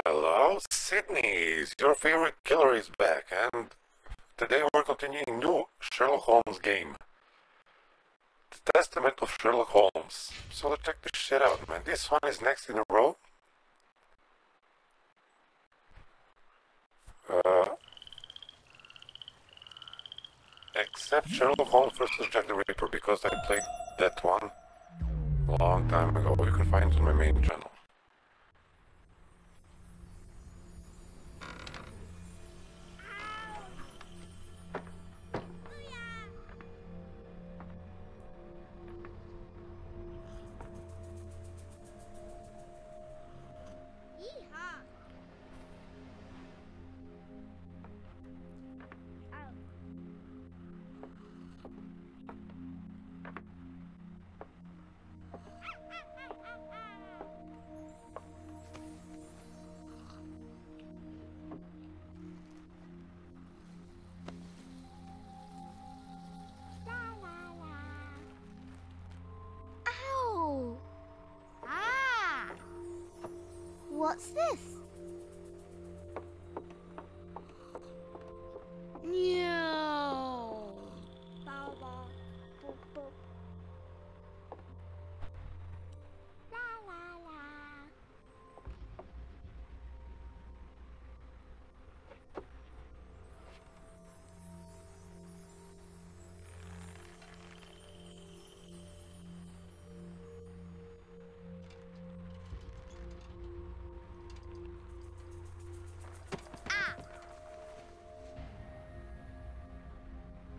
Hello, Sydney. Your favorite killer is back, and today we're continuing new Sherlock Holmes game. The Testament of Sherlock Holmes. So let's check this shit out, man. This one is next in a row. Except Sherlock Holmes versus Jack the Ripper, because I played that one a long time ago. You can find it on my main channel. What's this? No. La la la.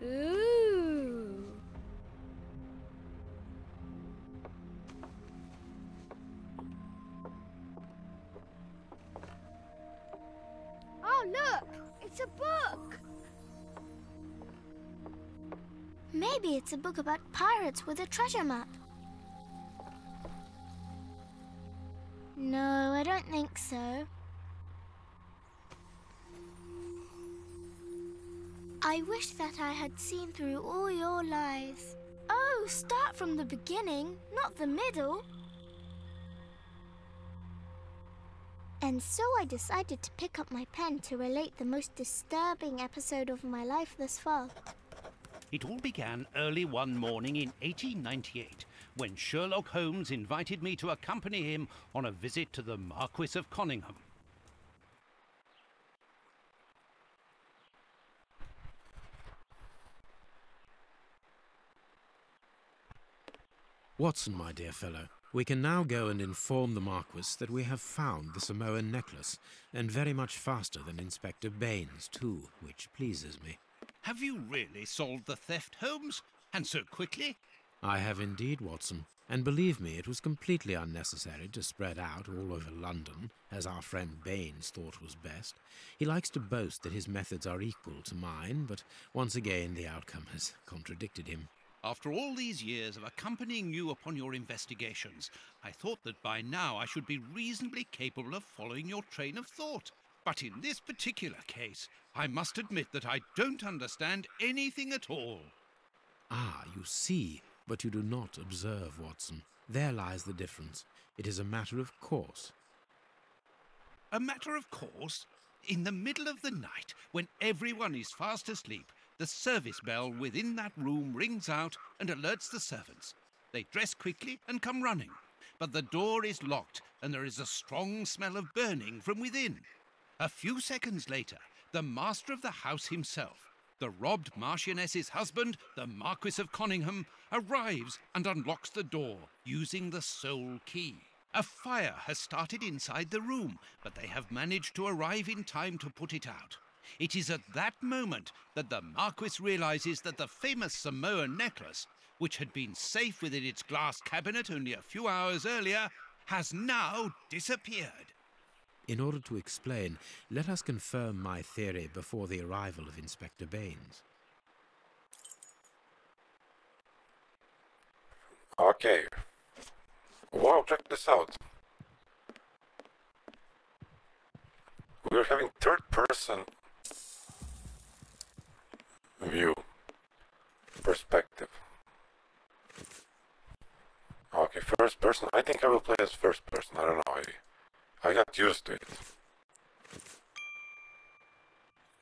Ooh. Oh, look! It's a book! Maybe it's a book about pirates with a treasure map. No, I don't think so. I wish that I had seen through all your lies. Oh, start from the beginning, not the middle. And so I decided to pick up my pen to relate the most disturbing episode of my life thus far. It all began early one morning in 1898, when Sherlock Holmes invited me to accompany him on a visit to the Marquis of Conyngham. Watson, my dear fellow, we can now go and inform the Marquis that we have found the Samoan necklace, and very much faster than Inspector Baines, too, which pleases me. Have you really solved the theft, Holmes? And so quickly? I have indeed, Watson, and believe me, it was completely unnecessary to spread out all over London, as our friend Baines thought was best. He likes to boast that his methods are equal to mine, but once again the outcome has contradicted him. After all these years of accompanying you upon your investigations, I thought that by now I should be reasonably capable of following your train of thought. But in this particular case, I must admit that I don't understand anything at all. Ah, you see, but you do not observe, Watson. There lies the difference. It is a matter of course. A matter of course? In the middle of the night, when everyone is fast asleep, the service bell within that room rings out and alerts the servants. They dress quickly and come running, but the door is locked and there is a strong smell of burning from within. A few seconds later, the master of the house himself, the robbed Marchioness's husband, the Marquis of Conyngham, arrives and unlocks the door using the sole key. A fire has started inside the room, but they have managed to arrive in time to put it out. It is at that moment that the Marquis realizes that the famous Samoan necklace, which had been safe within its glass cabinet only a few hours earlier, has now disappeared. In order to explain, let us confirm my theory before the arrival of Inspector Baines. Okay. Wow, check this out. We're having third-person view perspective. Okay, first person. I think I will play as first person. I don't know. I got used to it.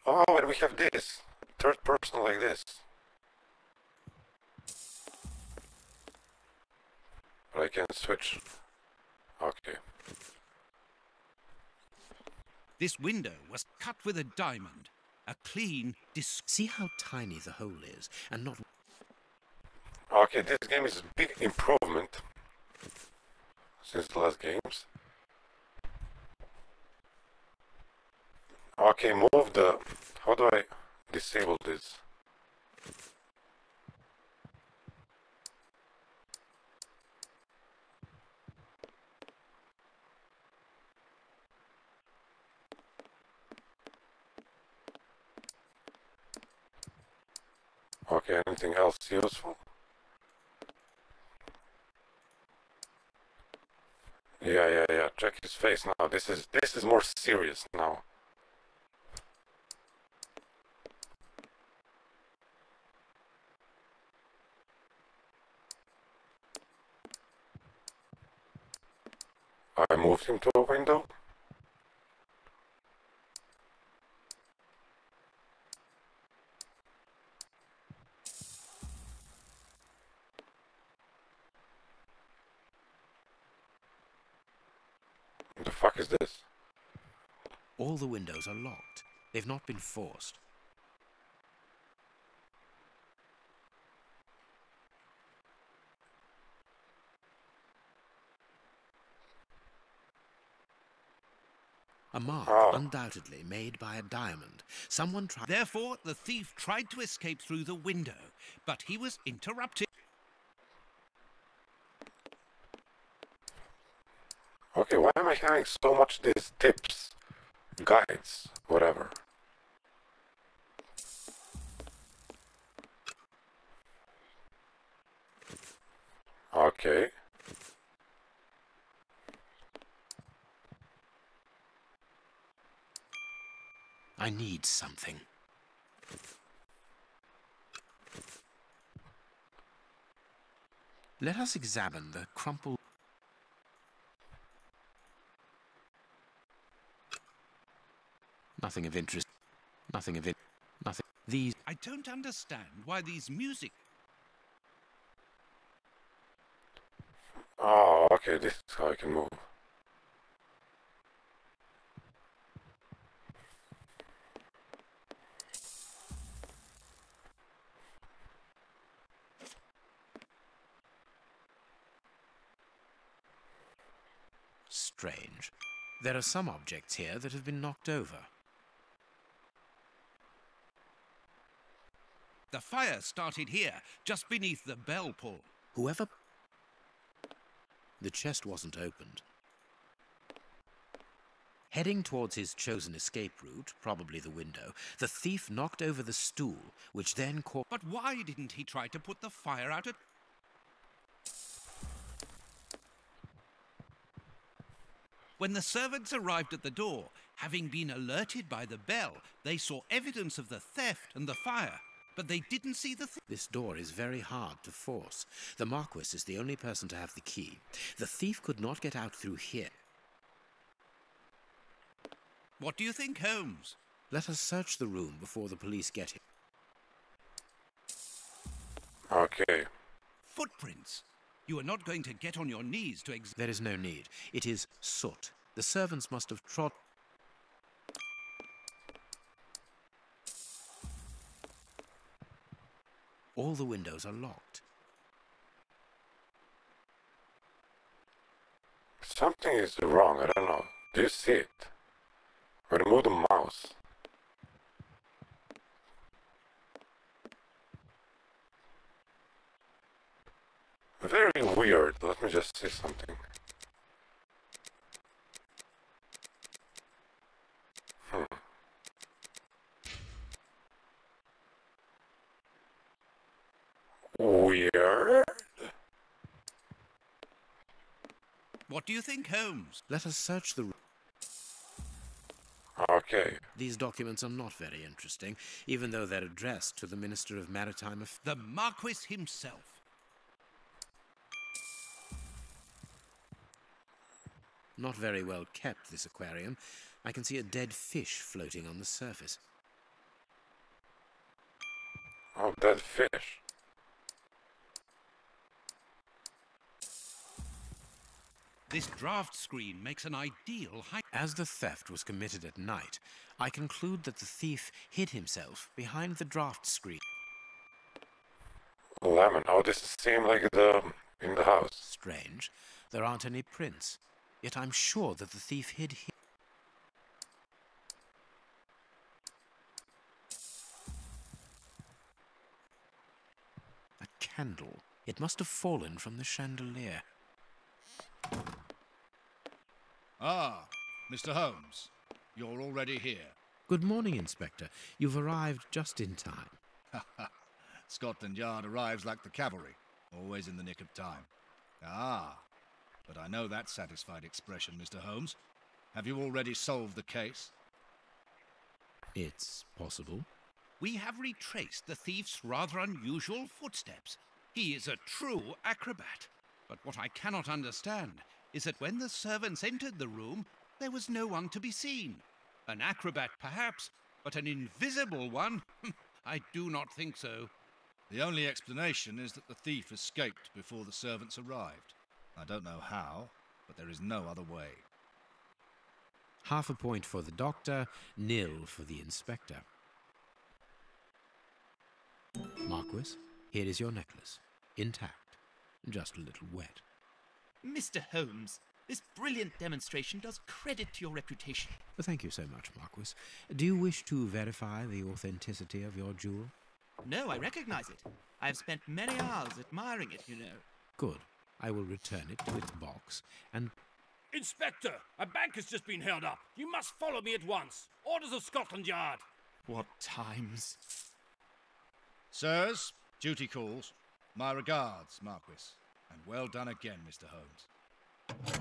Oh, and we have this. Third person like this. But I can switch. Okay. This window was cut with a diamond. A clean, See how tiny the hole is, and not... Okay, this game is a big improvement since the last games. Okay, move the... How do I disable this? Okay, anything else useful? Yeah. Check his face now. This is more serious now. I moved him to a window. What the fuck is this? All the windows are locked. They've not been forced. A mark, undoubtedly made by a diamond. Someone tried... Therefore, the thief tried to escape through the window, but he was interrupted. Okay, why am I having so much these tips, guides, whatever? Okay. I need something. Let us examine the crumpled... Nothing of interest. Nothing of it. Nothing. These... I don't understand why these music... Oh, okay, this is how I can move. Strange. There are some objects here that have been knocked over. The fire started here, just beneath the bell pull. Whoever... The chest wasn't opened. Heading towards his chosen escape route, probably the window, the thief knocked over the stool, which then caught... But why didn't he try to put the fire out at... When the servants arrived at the door, having been alerted by the bell, they saw evidence of the theft and the fire, but they didn't see the... This door is very hard to force. The Marquis is the only person to have the key. The thief could not get out through here. What do you think, Holmes? Let us search the room before the police get here. Okay. Footprints. You are not going to get on your knees to There is no need. It is soot. The servants must have trod... All the windows are locked. Something is wrong, I don't know. Do you see it? Remove the mouse. Very weird. Let me just see something. Weird. What do you think, Holmes? Let us search the room. Okay. These documents are not very interesting, even though they're addressed to the Minister of Maritime Affairs. The Marquis himself. Not very well kept, this aquarium. I can see a dead fish floating on the surface. Oh, dead fish. This draft screen makes an ideal As the theft was committed at night, I conclude that the thief hid himself behind the draft screen. Lemon. Oh, this is same like in the house. Strange. There aren't any prints. Yet I'm sure that the thief hid here. A candle. It must have fallen from the chandelier. Ah, Mr. Holmes. You're already here. Good morning, Inspector. You've arrived just in time. Scotland Yard arrives like the cavalry, always in the nick of time. Ah, but I know that satisfied expression, Mr. Holmes. Have you already solved the case? It's possible. We have retraced the thief's rather unusual footsteps. He is a true acrobat. But what I cannot understand is that when the servants entered the room, there was no one to be seen. An acrobat, perhaps, but an invisible one? I do not think so. The only explanation is that the thief escaped before the servants arrived. I don't know how, but there is no other way. Half a point for the doctor, nil for the inspector. Marquis, here is your necklace. Intact. Just a little wet. Mr. Holmes, this brilliant demonstration does credit to your reputation. Thank you so much, Marquis. Do you wish to verify the authenticity of your jewel? No, I recognize it. I have spent many hours admiring it, you know. Good. I will return it to its box and... Inspector, a bank has just been held up. You must follow me at once. Orders of Scotland Yard. What times? Sirs, duty calls. My regards, Marquis. And well done again, Mr. Holmes.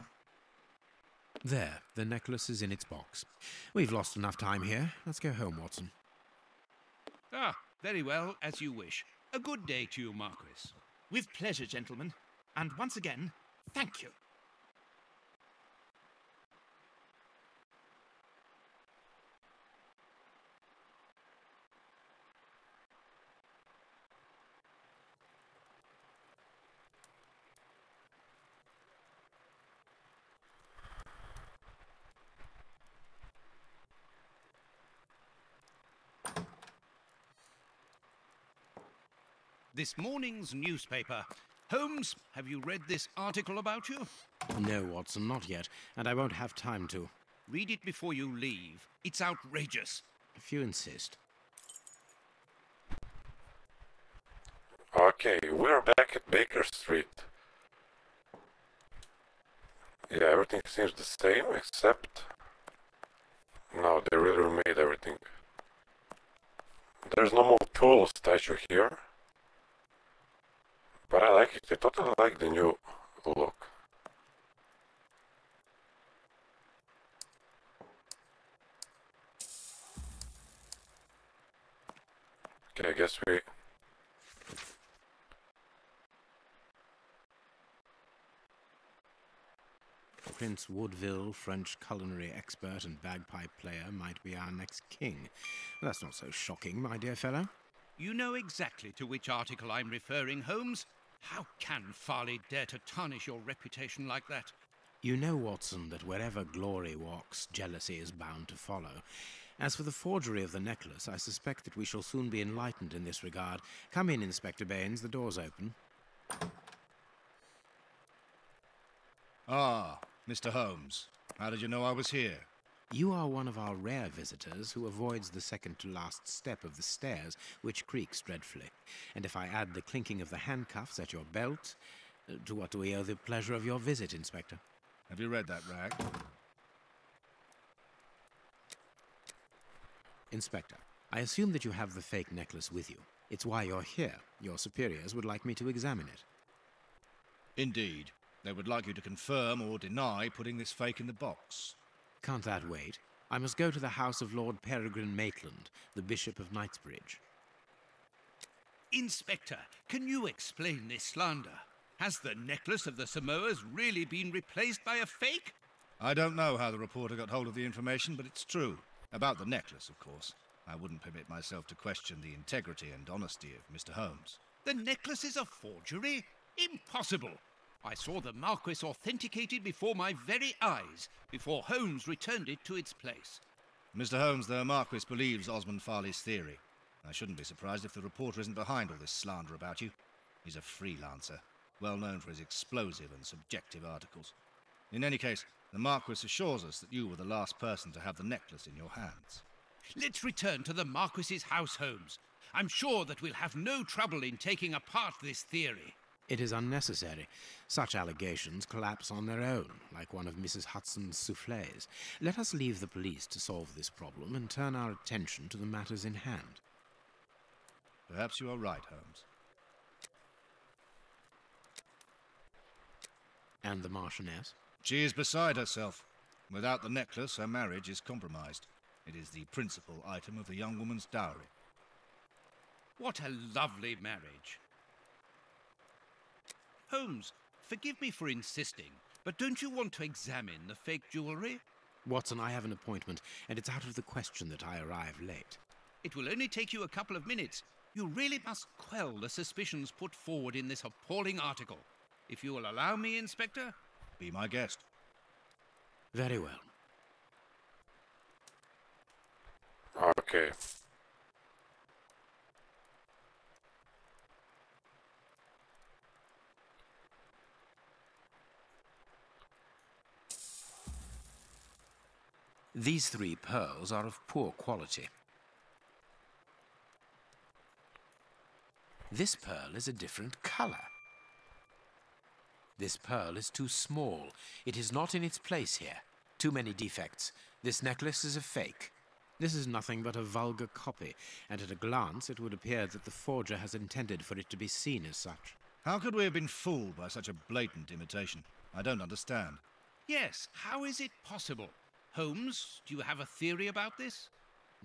There, the necklace is in its box. We've lost enough time here. Let's go home, Watson. Ah, very well, as you wish. A good day to you, Marquis. With pleasure, gentlemen. And once again, thank you. This morning's newspaper. Holmes, have you read this article about you? No, Watson, not yet, and I won't have time to. Read it before you leave. It's outrageous. If you insist. Okay, we're back at Baker Street. Yeah, everything seems the same, except... No, they really remade everything. There's no more Tool statue here. But I like it. I totally like the new look. Okay, I guess we... Prince Woodville, French culinary expert and bagpipe player, might be our next king. That's not so shocking, my dear fellow. You know exactly to which article I'm referring, Holmes. How can Farley dare to tarnish your reputation like that? You know, Watson, that wherever glory walks, jealousy is bound to follow. As for the forgery of the necklace, I suspect that we shall soon be enlightened in this regard. Come in, Inspector Baines, the door's open. Ah, Mr. Holmes. How did you know I was here? You are one of our rare visitors who avoids the second-to-last step of the stairs, which creaks dreadfully. And if I add the clinking of the handcuffs at your belt, to what do we owe the pleasure of your visit, Inspector? Have you read that, Rag? Inspector, I assume that you have the fake necklace with you. It's why you're here. Your superiors would like me to examine it. Indeed. They would like you to confirm or deny putting this fake in the box. Can't that wait? I must go to the house of Lord Peregrine Maitland, the Bishop of Knightsbridge. Inspector, can you explain this slander? Has the necklace of the Samoas really been replaced by a fake? I don't know how the reporter got hold of the information, but it's true. About the necklace, of course. I wouldn't permit myself to question the integrity and honesty of Mr. Holmes. The necklace is a forgery? Impossible! I saw the Marquis authenticated before my very eyes, before Holmes returned it to its place. Mr. Holmes, the Marquis believes Osmond Farley's theory. I shouldn't be surprised if the reporter isn't behind all this slander about you. He's a freelancer, well known for his explosive and subjective articles. In any case, the Marquis assures us that you were the last person to have the necklace in your hands. Let's return to the Marquis's house, Holmes. I'm sure that we'll have no trouble in taking apart this theory. It is unnecessary. Such allegations collapse on their own, like one of Mrs. Hudson's soufflés. Let us leave the police to solve this problem and turn our attention to the matters in hand. Perhaps you are right, Holmes. And the Marchioness? She is beside herself. Without the necklace, her marriage is compromised. It is the principal item of the young woman's dowry. What a lovely marriage. Holmes, forgive me for insisting, but don't you want to examine the fake jewellery? Watson, I have an appointment, and it's out of the question that I arrive late. It will only take you a couple of minutes. You really must quell the suspicions put forward in this appalling article. If you will allow me, Inspector? Be my guest. Very well. Okay. These 3 pearls are of poor quality. This pearl is a different color. This pearl is too small. It is not in its place here. Too many defects. This necklace is a fake. This is nothing but a vulgar copy, and at a glance it would appear that the forger has intended for it to be seen as such. How could we have been fooled by such a blatant imitation? I don't understand. Yes, how is it possible? Holmes, do you have a theory about this?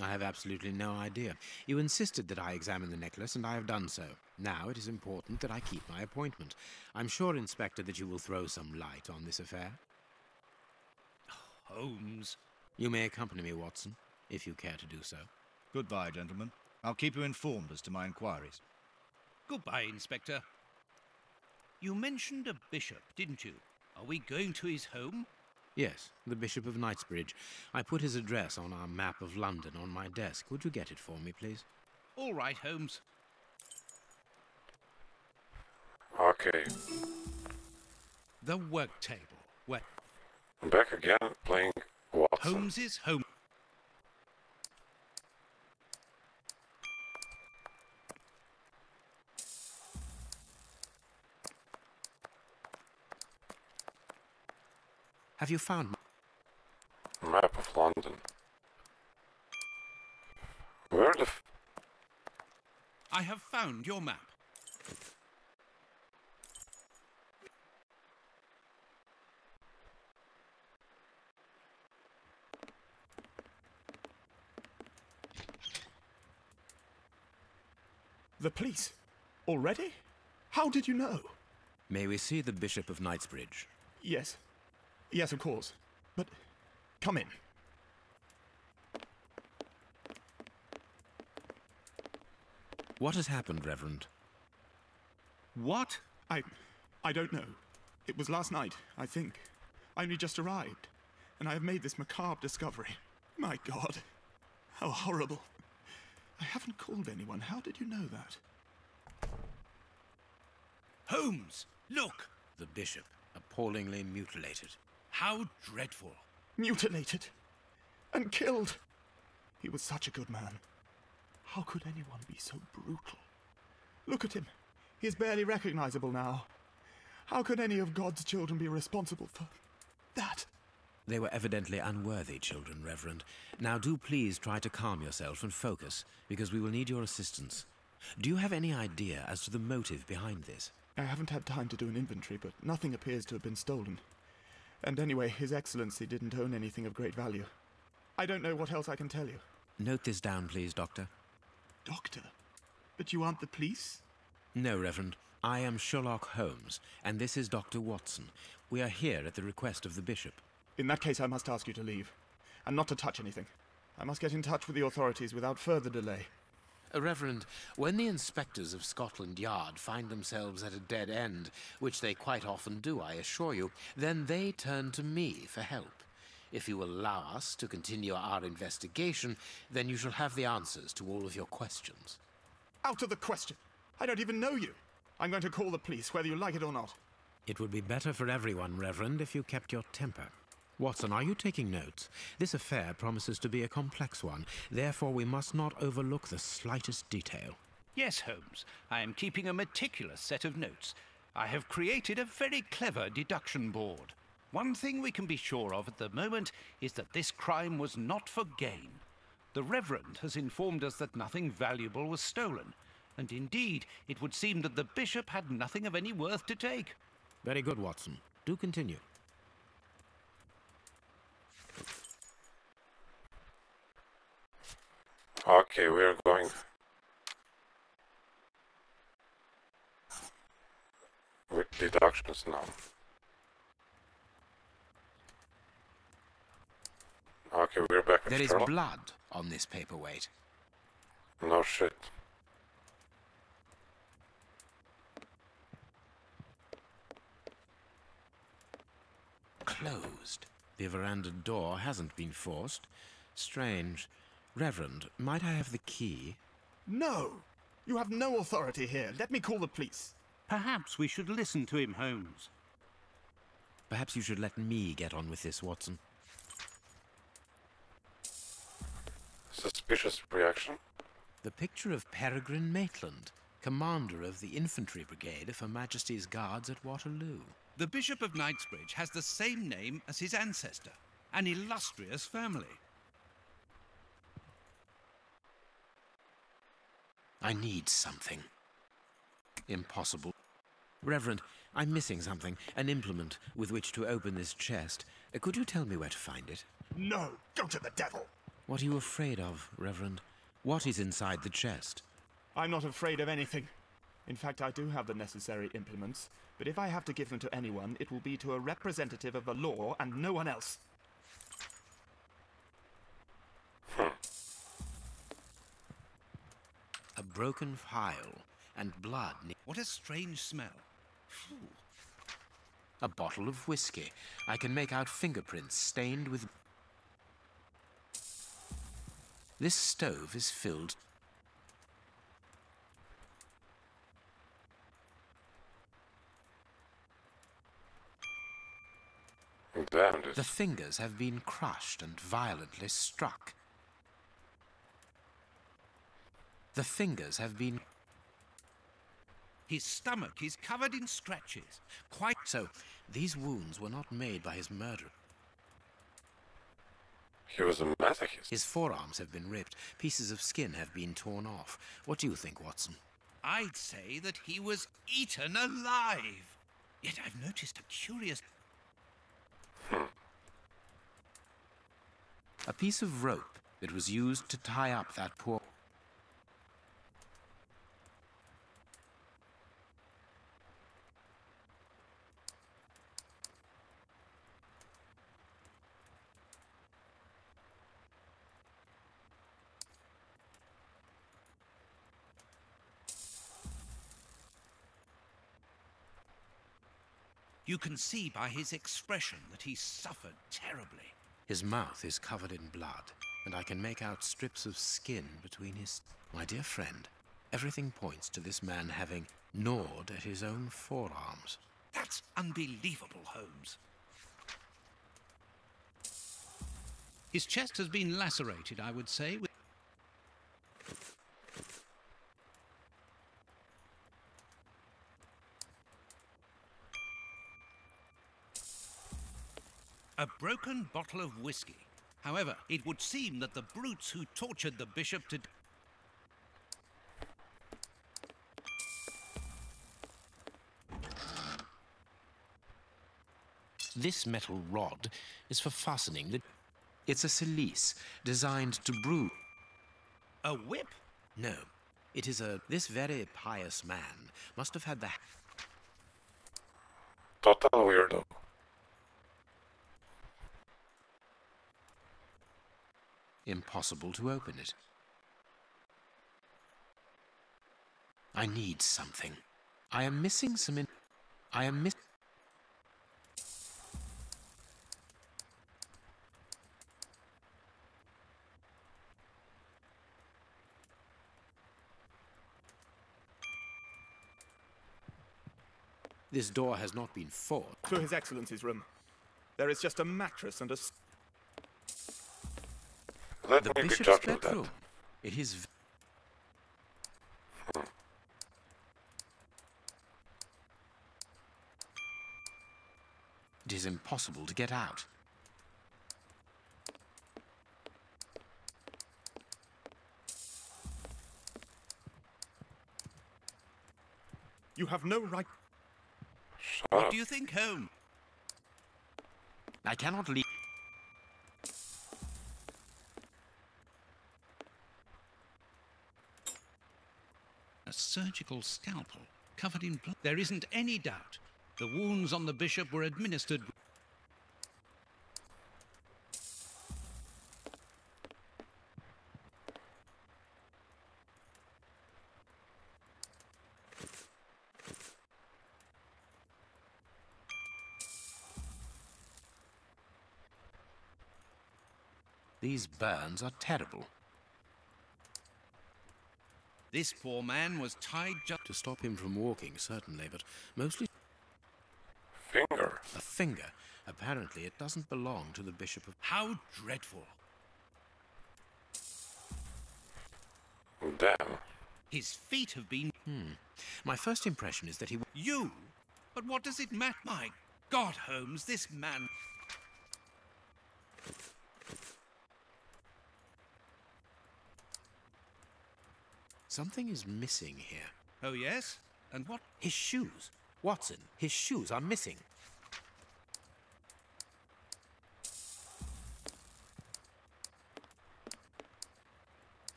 I have absolutely no idea. You insisted that I examine the necklace, and I have done so. Now it is important that I keep my appointment. I'm sure, Inspector, that you will throw some light on this affair. Holmes. You may accompany me, Watson, if you care to do so. Goodbye, gentlemen. I'll keep you informed as to my inquiries. Goodbye, Inspector. You mentioned a bishop, didn't you? Are we going to his home? Yes, the Bishop of Knightsbridge. I put his address on our map of London on my desk. Would you get it for me, please? All right, Holmes. Okay. The work table, where I'm back again playing Watson. Holmes's home. Have you found Map of London. Where the f... I have found your map. The police? Already? How did you know? May we see the Bishop of Knightsbridge? Yes. Yes, of course. But come in. What has happened, Reverend? What? I don't know. It was last night, I think. I only just arrived, and I have made this macabre discovery. My God, how horrible. I haven't called anyone. How did you know that? Holmes, look! The Bishop, appallingly mutilated. How dreadful. Mutilated. And killed. He was such a good man. How could anyone be so brutal? Look at him. He is barely recognizable now. How could any of God's children be responsible for that? They were evidently unworthy children, Reverend. Now do please try to calm yourself and focus, because we will need your assistance. Do you have any idea as to the motive behind this? I haven't had time to do an inventory, but nothing appears to have been stolen. And anyway, His Excellency didn't own anything of great value. I don't know what else I can tell you. Note this down, please, Doctor. Doctor? But you aren't the police? No, Reverend. I am Sherlock Holmes, and this is Dr. Watson. We are here at the request of the Bishop. In that case, I must ask you to leave, and not to touch anything. I must get in touch with the authorities without further delay. Reverend, when the inspectors of Scotland Yard find themselves at a dead end, which they quite often do, I assure you, then they turn to me for help. If you will allow us to continue our investigation, then you shall have the answers to all of your questions. Out of the question! I don't even know you! I'm going to call the police, whether you like it or not. It would be better for everyone, Reverend, if you kept your temper. Watson, are you taking notes? This affair promises to be a complex one. Therefore, we must not overlook the slightest detail. Yes, Holmes. I am keeping a meticulous set of notes. I have created a very clever deduction board. One thing we can be sure of at the moment is that this crime was not for gain. The Reverend has informed us that nothing valuable was stolen, and indeed, it would seem that the Bishop had nothing of any worth to take. Very good, Watson. Do continue. Okay, we're going with deductions now. Okay, we're back at There is Sherlock. blood on this paperweight. No shit. Closed. The veranda door hasn't been forced. Strange. Reverend, might I have the key? No! You have no authority here. Let me call the police. Perhaps we should listen to him, Holmes. Perhaps you should let me get on with this, Watson. Suspicious reaction. The picture of Peregrine Maitland, commander of the infantry brigade of Her Majesty's Guards at Waterloo. The Bishop of Knightsbridge has the same name as his ancestor, an illustrious family. I need something. Impossible. Reverend, I'm missing something, an implement with which to open this chest. Could you tell me where to find it? No! Go to the devil! What are you afraid of, Reverend? What is inside the chest? I'm not afraid of anything. In fact, I do have the necessary implements, but if I have to give them to anyone, it will be to a representative of the law and no one else. A broken phial and blood. What a strange smell. Phew. A bottle of whiskey. I can make out fingerprints stained with... This stove is filled... Damn this. The fingers have been crushed and violently struck. The fingers have been... His stomach is covered in scratches. Quite So, these wounds were not made by his murderer. He was a masochist. His forearms have been ripped. Pieces of skin have been torn off. What do you think, Watson? I'd say that he was eaten alive. Yet I've noticed a curious... A piece of rope that was used to tie up that poor... You can see by his expression that he suffered terribly. His mouth is covered in blood, and I can make out strips of skin between his... My dear friend, everything points to this man having gnawed at his own forearms. That's unbelievable, Holmes. His chest has been lacerated, I would say, with... a broken bottle of whiskey. However, it would seem that the brutes who tortured the bishop to... This metal rod is for fastening the... It's a cilice designed to brew... A whip? No, it is a... This very pious man must have had the... Total weirdo. Impossible to open it. I need something. I am missing some I am miss... This door has not been forced. To His Excellency's room. There is just a mattress and a... Let The me be bishop's judged with that. bedroom. It is... It is impossible to get out. You have no right... Shut What up. do you think, Holmes? I cannot leave. A surgical scalpel covered in blood. There isn't any doubt. The wounds on the bishop were administered. These burns are terrible. This poor man was tied just... To stop him from walking, certainly, but mostly Finger. a finger. Apparently, it doesn't belong to the Bishop of... How dreadful. Damn. His feet have been... My first impression is that he... You? But what does it matter? My God, Holmes, this man... Something is missing here. Oh, yes? And what? His shoes. Watson, his shoes are missing.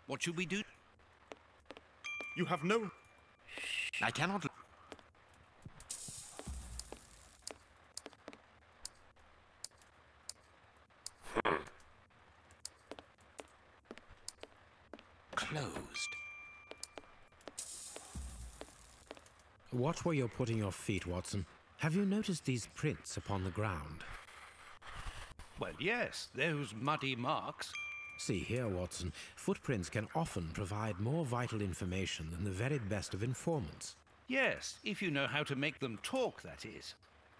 What should we do? You have no... I cannot... Closed. Watch where you're putting your feet, Watson. Have you noticed these prints upon the ground? Well, yes, those muddy marks. See here, Watson. Footprints can often provide more vital information than the very best of informants. Yes, if you know how to make them talk, that is.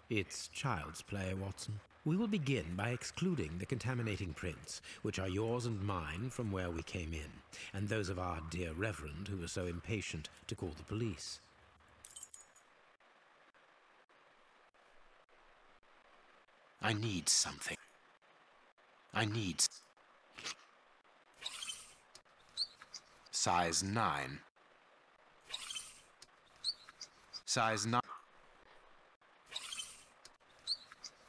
It's child's play, Watson. We will begin by excluding the contaminating prints, which are yours and mine from where we came in, and those of our dear Reverend who was so impatient to call the police. I need something. I need... Size 9. Size 9.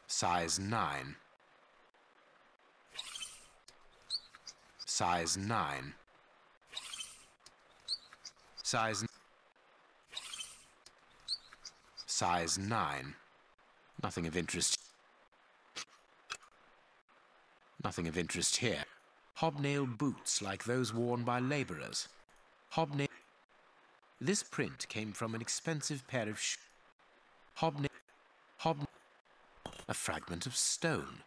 Size 9. Size 9. Size... Size 9. Nothing of interest. Nothing of interest here. Hobnail boots like those worn by labourers. Hobnail... This print came from an expensive pair of Hobnail... A fragment of stone.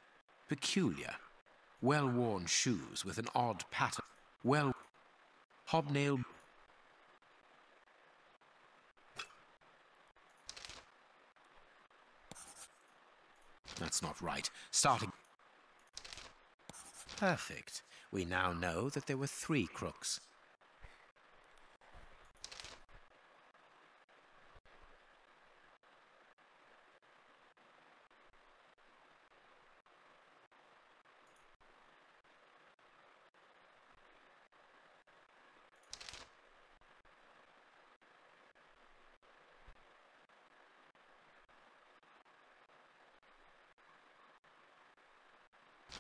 Peculiar. Well-worn shoes with an odd pattern. Hobnail... That's not right. Starting... Perfect. We now know that there were 3 crooks.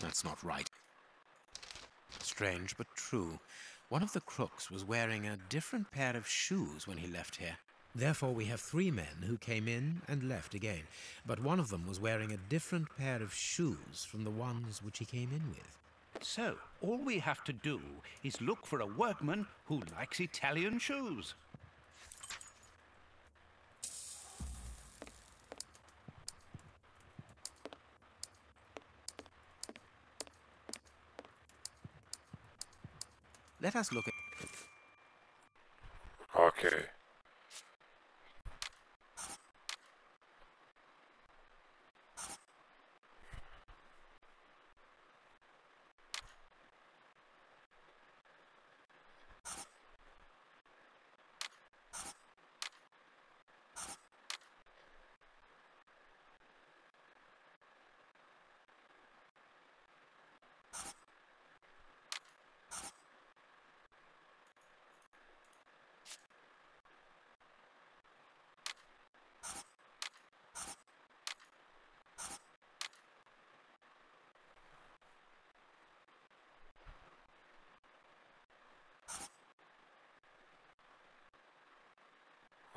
That's not right. Strange but true. One of the crooks was wearing a different pair of shoes when he left here. Therefore, we have 3 men who came in and left again, but one of them was wearing a different pair of shoes from the ones which he came in with. So, all we have to do is look for a workman who likes Italian shoes. Let us look at... Okay.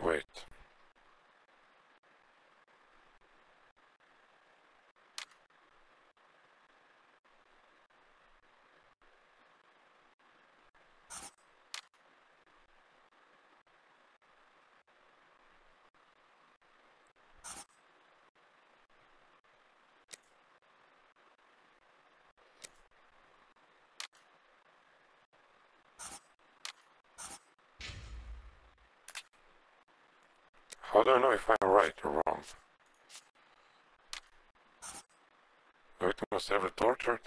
Wait. How do I know if I'm right or wrong? The victim was ever tortured?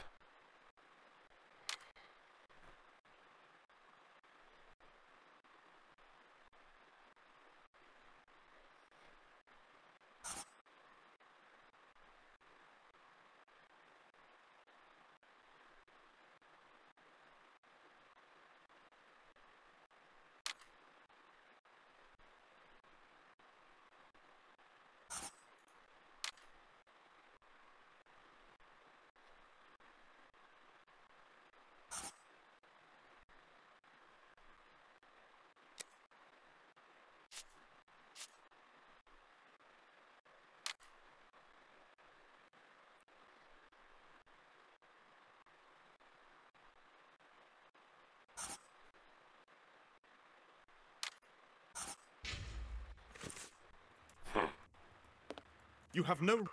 You have no...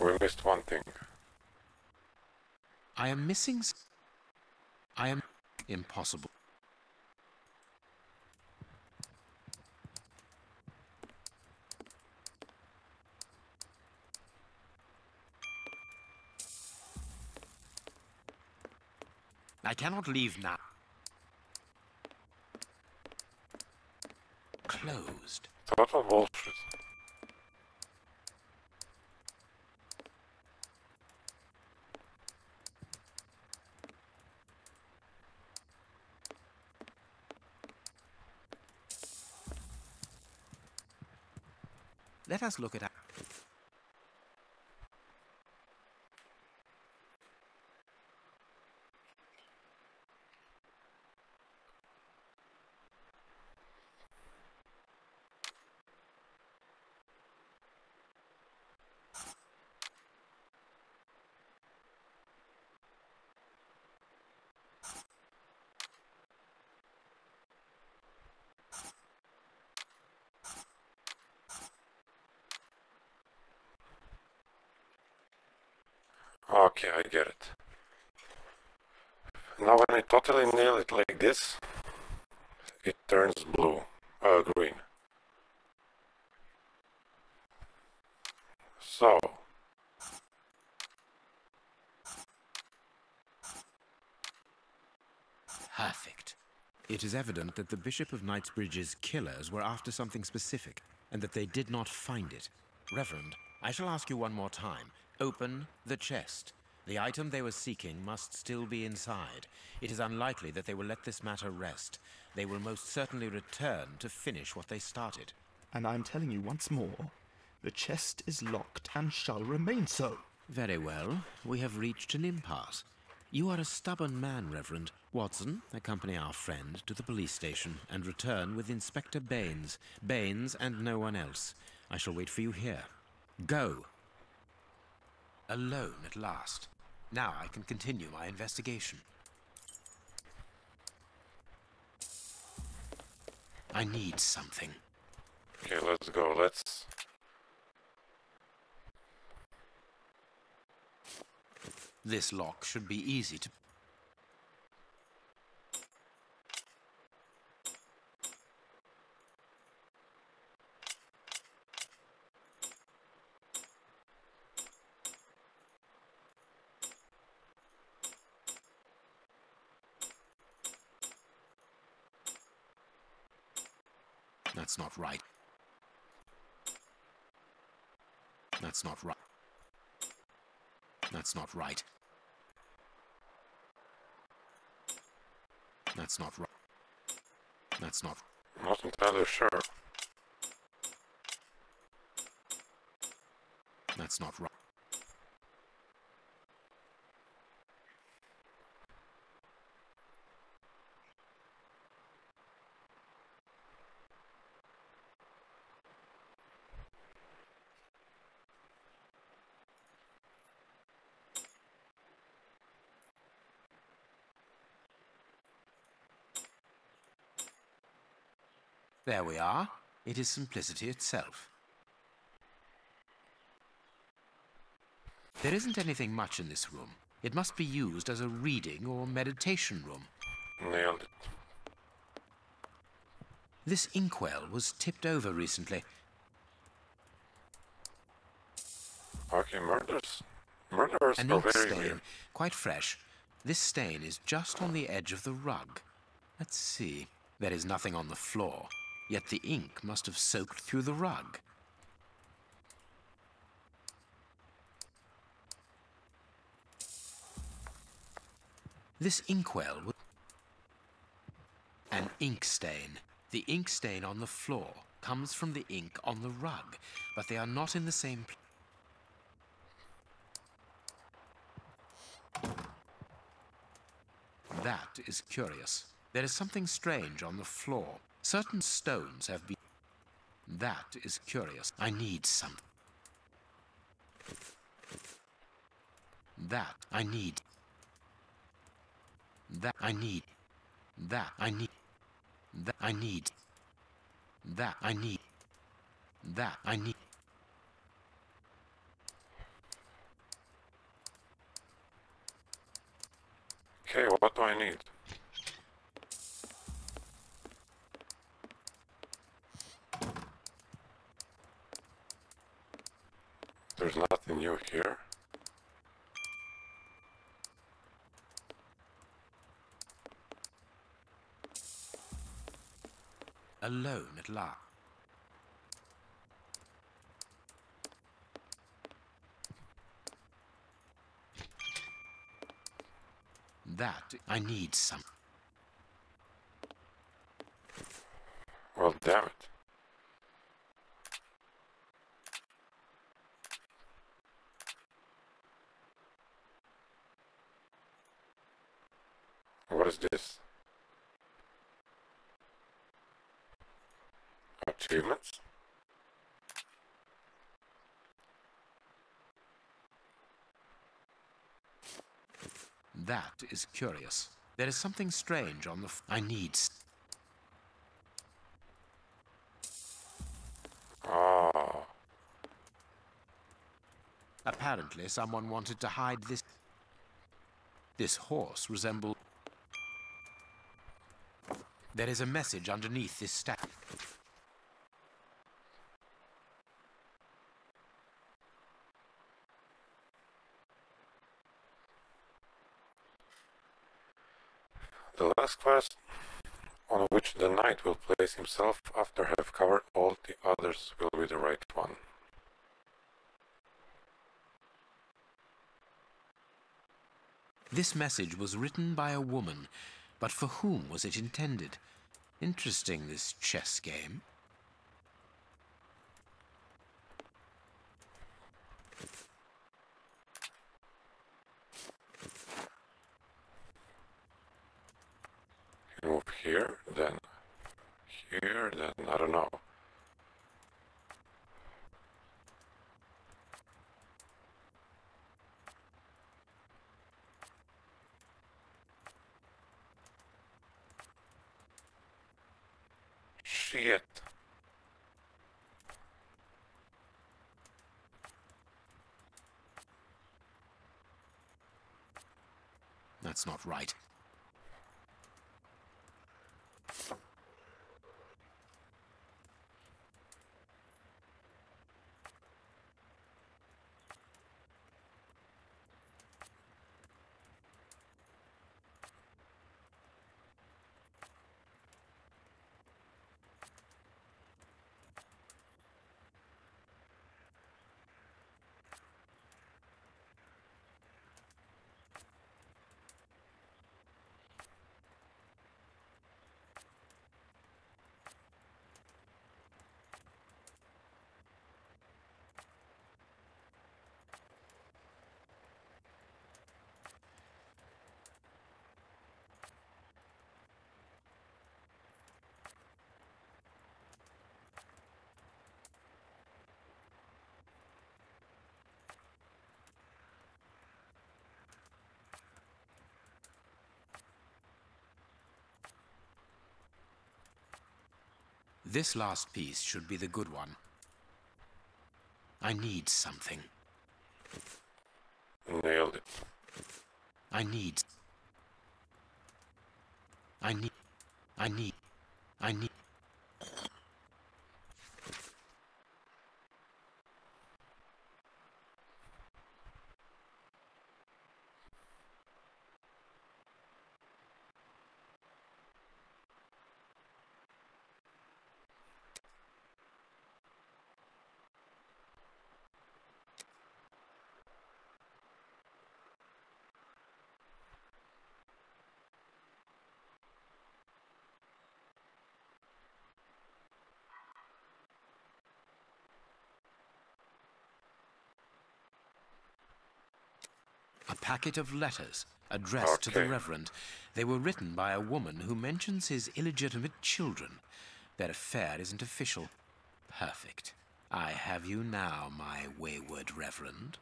We missed one thing. I am missing... I am... Impossible. I cannot leave now. Closed. Total bullshit. Let us look at... Okay, I get it. Now when I totally nail it like this, it turns blue, green. So, Perfect. It is evident that the Bishop of Knightsbridge's killers were after something specific, and that they did not find it. Reverend, I shall ask you one more time. Open the chest. The item they were seeking must still be inside. It is unlikely that they will let this matter rest. They will most certainly return to finish what they started. And I'm telling you once more, the chest is locked and shall remain so. Very well. We have reached an impasse. You are a stubborn man, Reverend. Watson, accompany our friend to the police station and return with Inspector Baines. Baines and no one else. I shall wait for you here. Go! Alone at last. Now I can continue my investigation. I need something. Okay, let's go. Let's... This lock should be easy to... That's not right. That's not right. That's not right. That's not right. That's not... Not entirely sure. That's not right. There we are. It is simplicity itself. There isn't anything much in this room. It must be used as a reading or meditation room. Nailed it. This inkwell was tipped over recently. Okay, murders. Murderers An are ink very stain, weird. quite fresh. This stain is just on the edge of the rug. Let's see. There is nothing on the floor, yet the ink must have soaked through the rug. This inkwell was an ink stain. The ink stain on the floor comes from the ink on the rug, but they are not in the same place. That is curious. There is something strange on the floor. Certain stones have been... That is curious. I need something. That I need. That I need. That I need. That I need. That I need. That I need. Okay, what do I need? There's nothing new here. Alone at last. That I need some. Well, damn it. What is this? Achievements? That is curious. There is something strange on the... I need... Ah. Apparently someone wanted to hide this... This horse resembles... There is a message underneath this stack. The last quest on which the knight will place himself after have covered all the others will be the right one. This message was written by a woman, but for whom was it intended? Interesting, this chess game. here, then I don't know. Shit. That's not right. This last piece should be the good one. I need something. Nailed it. I need. A packet of letters addressed to the Reverend. They were written by a woman who mentions his illegitimate children. Their affair isn't official. Perfect. I have you now, my wayward Reverend.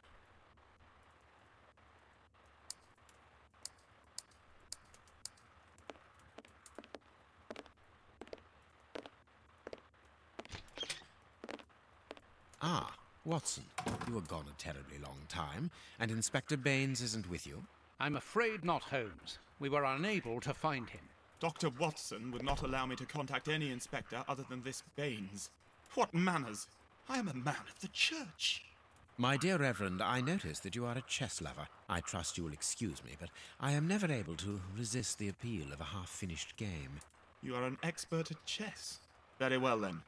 Ah, Watson, you were gone a terribly long time, and Inspector Baines isn't with you. I'm afraid not, Holmes. We were unable to find him. Dr. Watson would not allow me to contact any inspector other than this Baines. What manners! I am a man of the church. My dear Reverend, I notice that you are a chess lover. I trust you will excuse me, but I am never able to resist the appeal of a half-finished game. You are an expert at chess. Very well, then.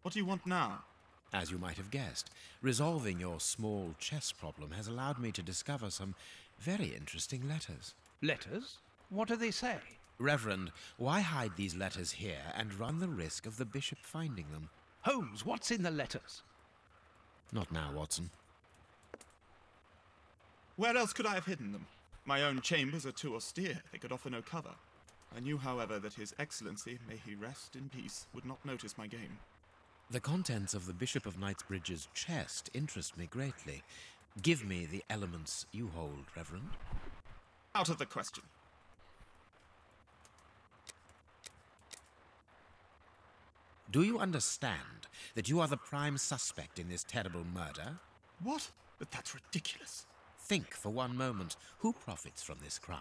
What do you want now? As you might have guessed, resolving your small chess problem has allowed me to discover some very interesting letters. Letters? What do they say? Reverend, why hide these letters here and run the risk of the bishop finding them? Holmes, what's in the letters? Not now, Watson. Where else could I have hidden them? My own chambers are too austere. They could offer no cover. I knew, however, that His Excellency, may he rest in peace, would not notice my game. The contents of the Bishop of Knightsbridge's chest interest me greatly. Give me the elements you hold, Reverend. Out of the question. Do you understand that you are the prime suspect in this terrible murder? What? But that's ridiculous. Think for one moment. Who profits from this crime?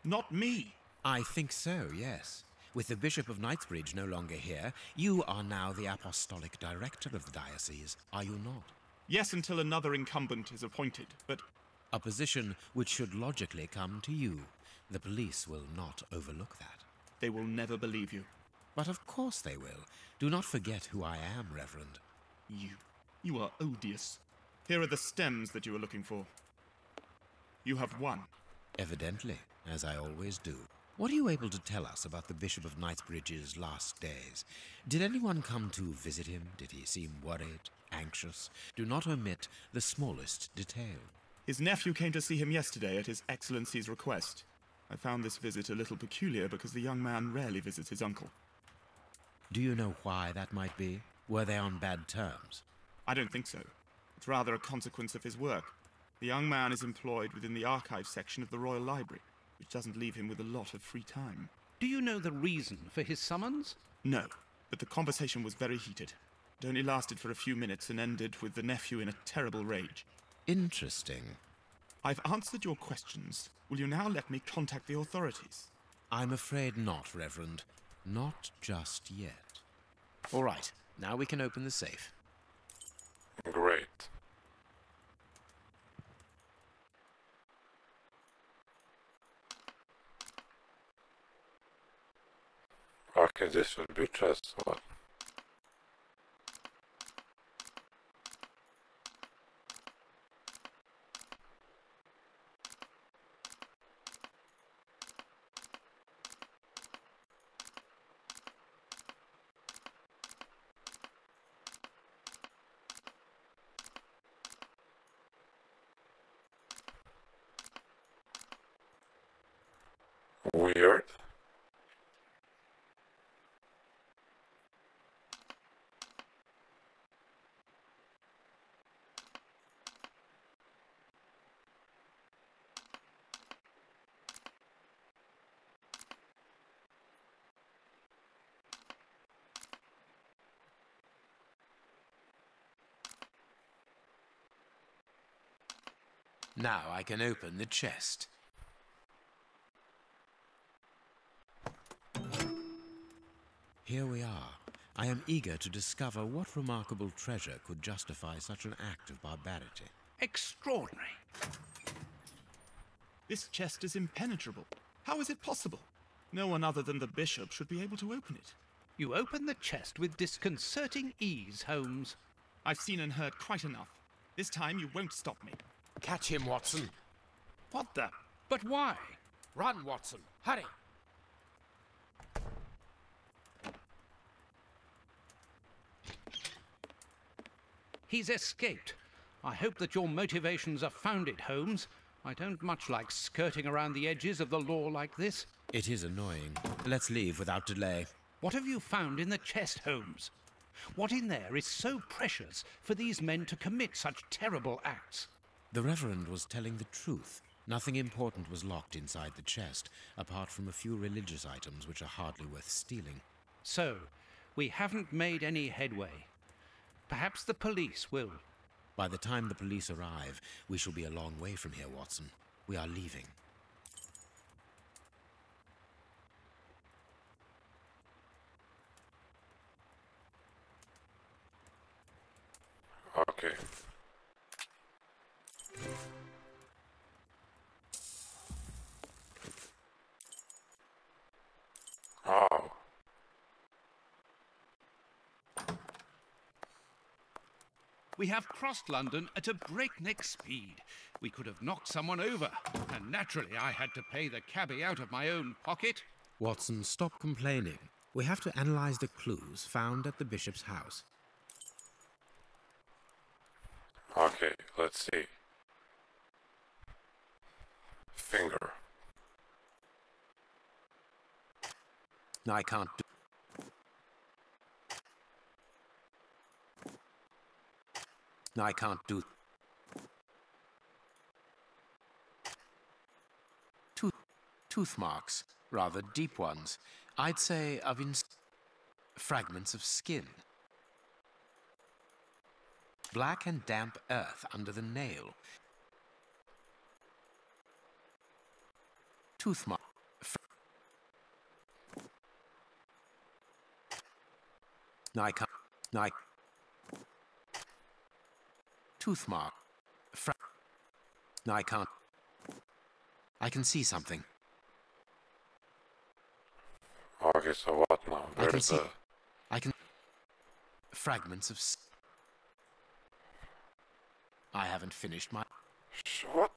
Not me. I think so, yes. With the Bishop of Knightsbridge no longer here, you are now the apostolic director of the diocese, are you not? Yes, until another incumbent is appointed, but... A position which should logically come to you. The police will not overlook that. They will never believe you. But of course they will. Do not forget who I am, Reverend. You are odious. Here are the stems that you were looking for. You have won. Evidently, as I always do. What are you able to tell us about the Bishop of Knightsbridge's last days? Did anyone come to visit him? Did he seem worried, anxious? Do not omit the smallest detail. His nephew came to see him yesterday at His Excellency's request. I found this visit a little peculiar because the young man rarely visits his uncle. Do you know why that might be? Were they on bad terms? I don't think so. It's rather a consequence of his work. The young man is employed within the archives section of the Royal Library, which doesn't leave him with a lot of free time. Do you know the reason for his summons? No, but the conversation was very heated. It only lasted for a few minutes and ended with the nephew in a terrible rage. Interesting. I've answered your questions. Will you now let me contact the authorities? I'm afraid not, Reverend. Not just yet. All right, now we can open the safe. Great. Okay, this should be just one. Weird. Now I can open the chest. Here we are. I am eager to discover what remarkable treasure could justify such an act of barbarity. Extraordinary. This chest is impenetrable. How is it possible? No one other than the bishop should be able to open it. You open the chest with disconcerting ease, Holmes. I've seen and heard quite enough. This time you won't stop me. Catch him, Watson. What the? But why? Run, Watson. Hurry. He's escaped. I hope that your motivations are founded, Holmes. I don't much like skirting around the edges of the law like this. It is annoying. Let's leave without delay. What have you found in the chest, Holmes? What in there is so precious for these men to commit such terrible acts? The Reverend was telling the truth. Nothing important was locked inside the chest, apart from a few religious items which are hardly worth stealing. So, we haven't made any headway. Perhaps the police will. By the time the police arrive, we shall be a long way from here, Watson. We are leaving. Okay. Oh. We have crossed London at a breakneck speed. We could have knocked someone over, and naturally I had to pay the cabbie out of my own pocket. Watson, stop complaining. We have to analyze the clues found at the bishop's house. Okay, let's see. Finger. I can't do... I can't do... Tooth marks, rather deep ones. I'd say of fragments of skin. Black and damp earth under the nail. Tooth mark. I can't. Tooth mark. I can't. I can see something. Okay, so what now? Where's the... I can... Fragments of... I haven't finished my... What?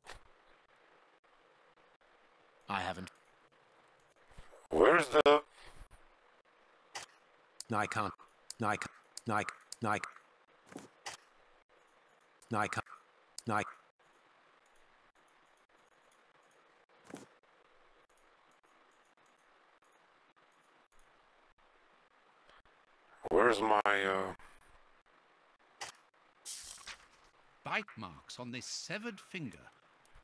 I haven't... Where's the... I can't... I can't... I can't... I can't... I... where's my, Bite marks on this severed finger.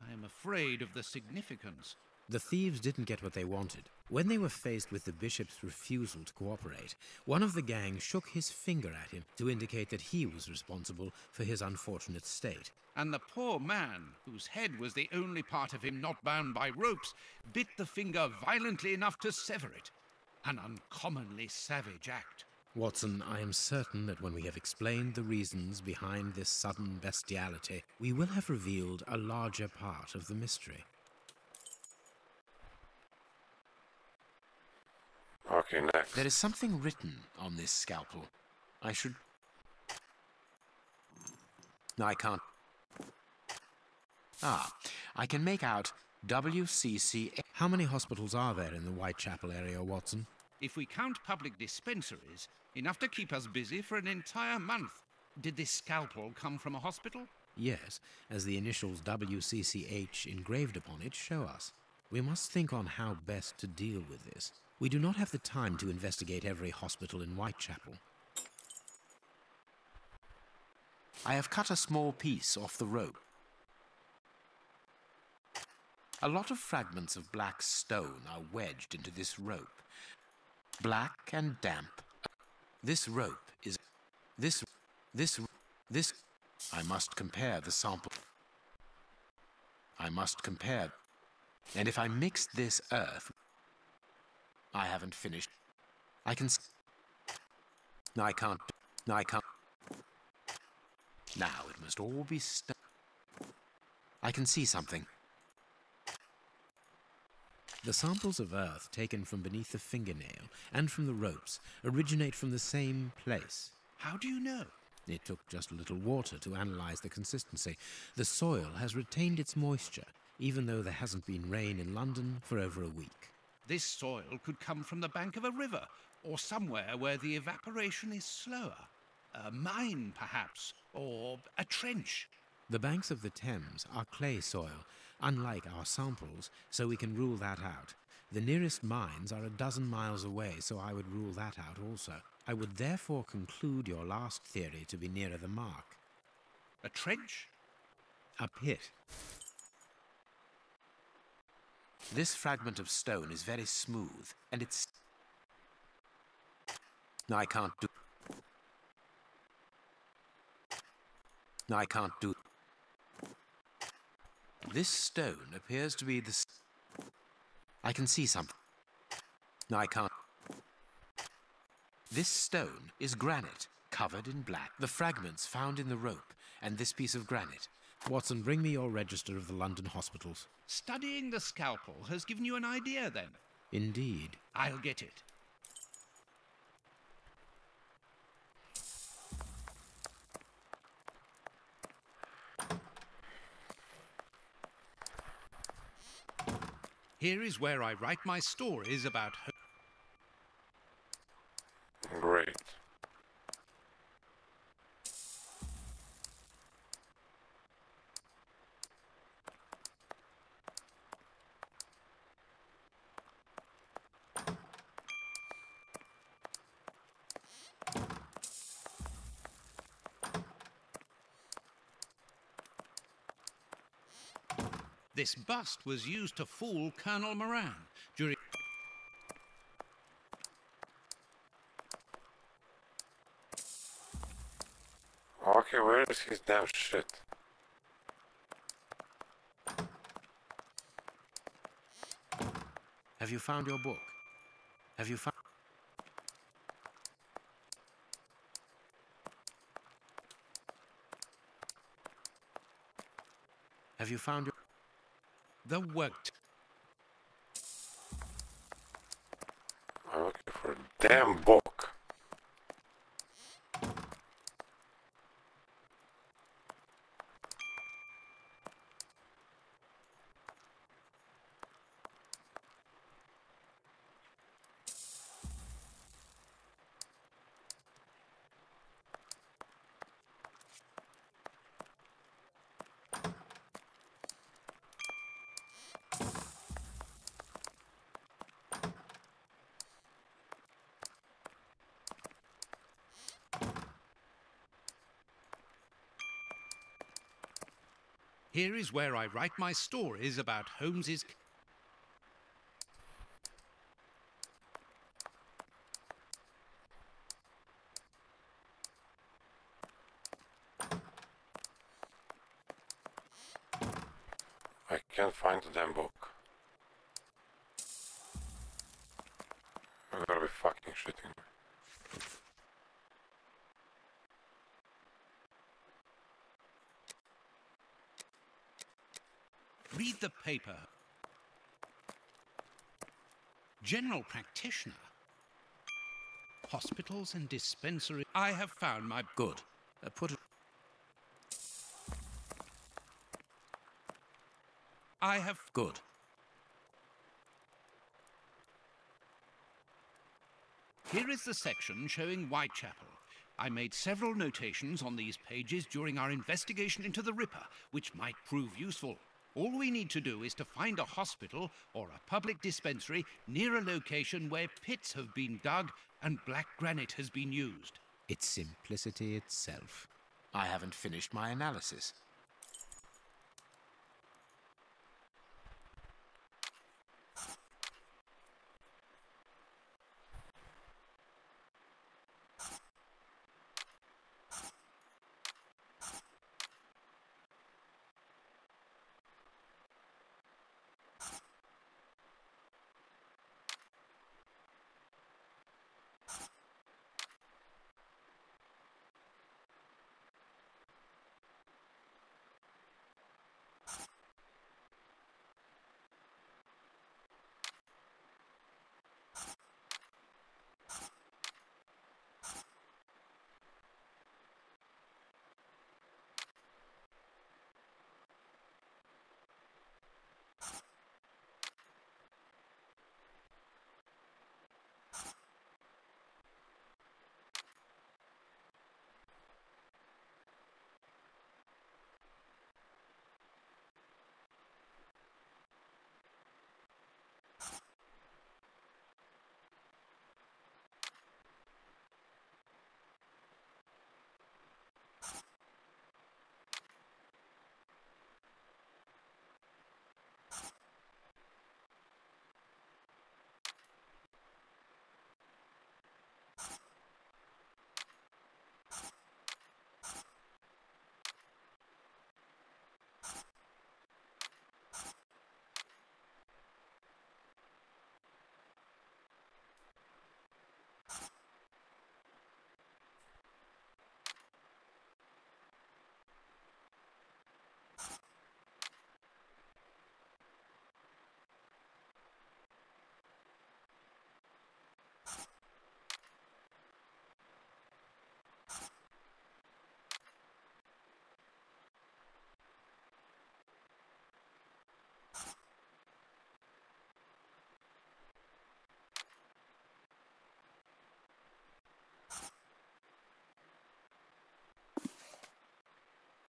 I am afraid of the significance. The thieves didn't get what they wanted. When they were faced with the bishop's refusal to cooperate, one of the gang shook his finger at him to indicate that he was responsible for his unfortunate state. And the poor man, whose head was the only part of him not bound by ropes, bit the finger violently enough to sever it. An uncommonly savage act. Watson, I am certain that when we have explained the reasons behind this sudden bestiality, we will have revealed a larger part of the mystery. okay, next. There is something written on this scalpel. I should... No, I can't. Ah, I can make out WCC. How many hospitals are there in the Whitechapel area, Watson? If we count public dispensaries, enough to keep us busy for an entire month. Did this scalpel come from a hospital? Yes, as the initials WCCH engraved upon it show us. We must think on how best to deal with this. We do not have the time to investigate every hospital in Whitechapel. I have cut a small piece off the rope. A lot of fragments of black stone are wedged into this rope. Black and damp. This rope is... This... I must compare the sample. I must compare. And if I mix this earth... I haven't finished. I can... No, I can't. No, I can't. Now it must all be I can see something. The samples of earth taken from beneath the fingernail and from the ropes originate from the same place. How do you know? It took just a little water to analyze the consistency. The soil has retained its moisture, even though there hasn't been rain in London for over a week. This soil could come from the bank of a river, or somewhere where the evaporation is slower. A mine, perhaps, or a trench. The banks of the Thames are clay soil, unlike our samples, so we can rule that out. The nearest mines are 12 miles away, so I would rule that out also. I would therefore conclude your last theory to be nearer the mark. A trench? A pit. This fragment of stone is very smooth, and it's... No, I can't do... No, I can't do... This stone appears to be the... I can see something. No, I can't... This stone is granite, covered in black. The fragments found in the rope, and this piece of granite. Watson, bring me your register of the London hospitals. Studying the scalpel has given you an idea, then? Indeed. I'll get it. Here is where I write my stories about her. Great. This bust was used to fool Colonel Moran during... Okay, where is his damn shit? Have you found your book? Have you found... Have you found your... The work... I'm looking for a damn book. Here is where I write my stories about Holmes's... I can't find the damn book. You gotta be fucking shitting me. Read the paper. General practitioner. Hospitals and dispensary. I have found my... Good. Put it... I have... Good. Here is the section showing Whitechapel. I made several notations on these pages during our investigation into the Ripper, which might prove useful. All we need to do is to find a hospital or a public dispensary near a location where pits have been dug and black granite has been used. It's simplicity itself. I haven't finished my analysis.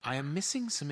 I am missing some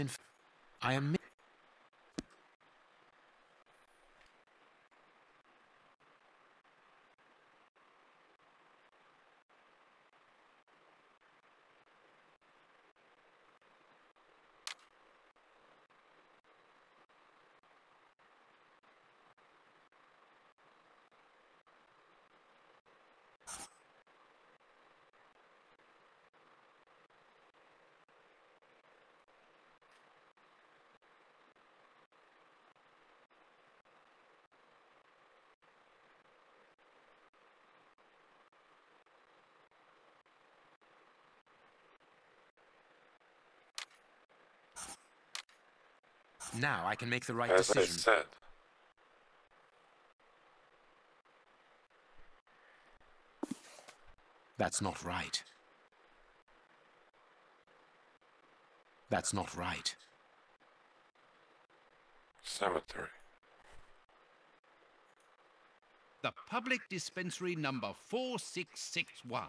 Now I can make the right As decision. I said. That's not right. That's not right. Cemetery. The public dispensary number 4661.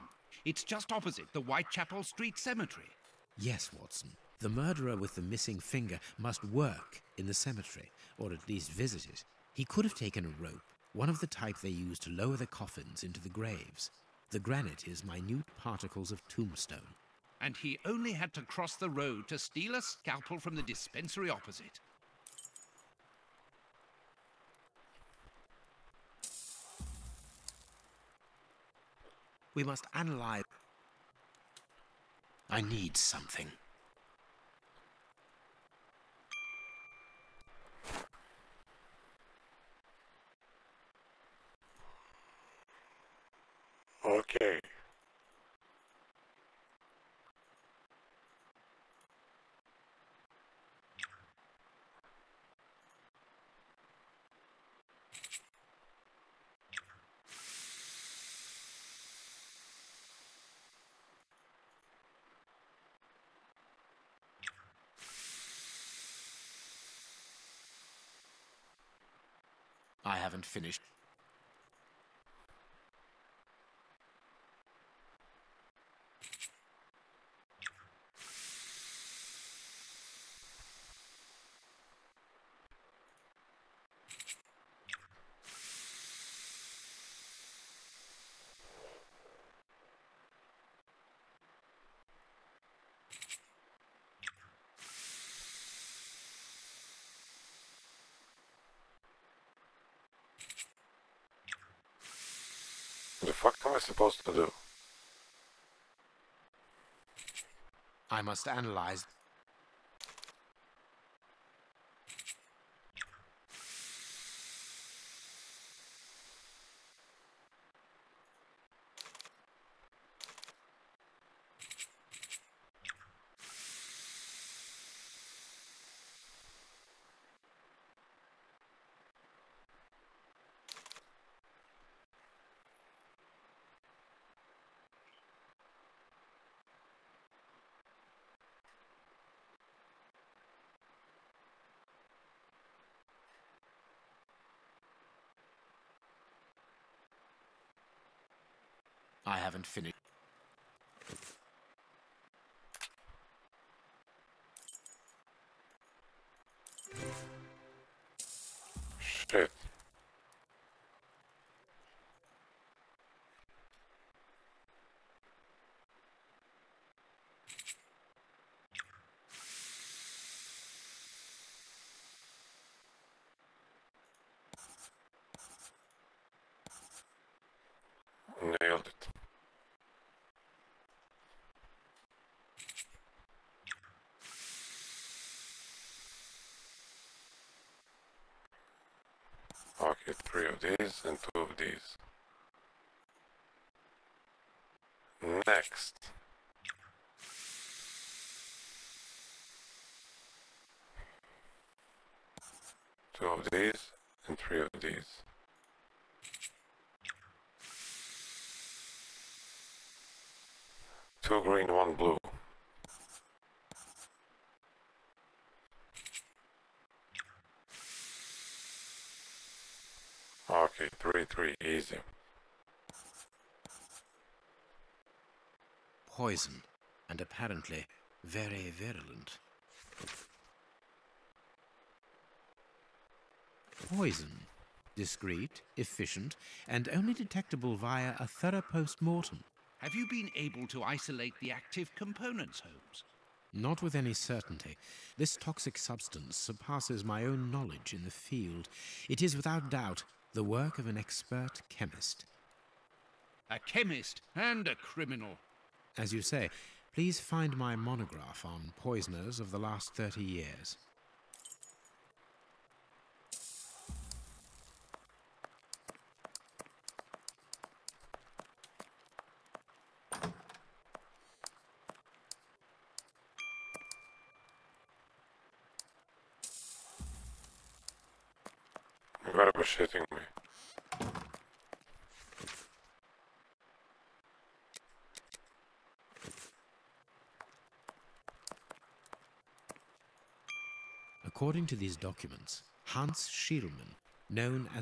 It's just opposite the Whitechapel Street Cemetery. Yes, Watson. The murderer with the missing finger must work in the cemetery, or at least visit it. He could have taken a rope, one of the type they use to lower the coffins into the graves. The granite is minute particles of tombstone. and he only had to cross the road to steal a scalpel from the dispensary opposite. We must analyze. I need something. Okay. I haven't finished. What the fuck am I supposed to do? I must analyze. I haven't finished. Shit. Nailed it. Okay, 3 of these and 2 of these. Next. Two of these and 3 of these. Two green, 1 blue. Okay, 3, easy. Poison, and apparently very virulent. Poison. Discreet, efficient, and only detectable via a thorough post-mortem. Have you been able to isolate the active components, Holmes? Not with any certainty. This toxic substance surpasses my own knowledge in the field. It is without doubt the work of an expert chemist. A chemist and a criminal. As you say, please find my monograph on poisoners of the last 30 years. You gotta be shitting me. According to these documents, Hans Schielmann, known as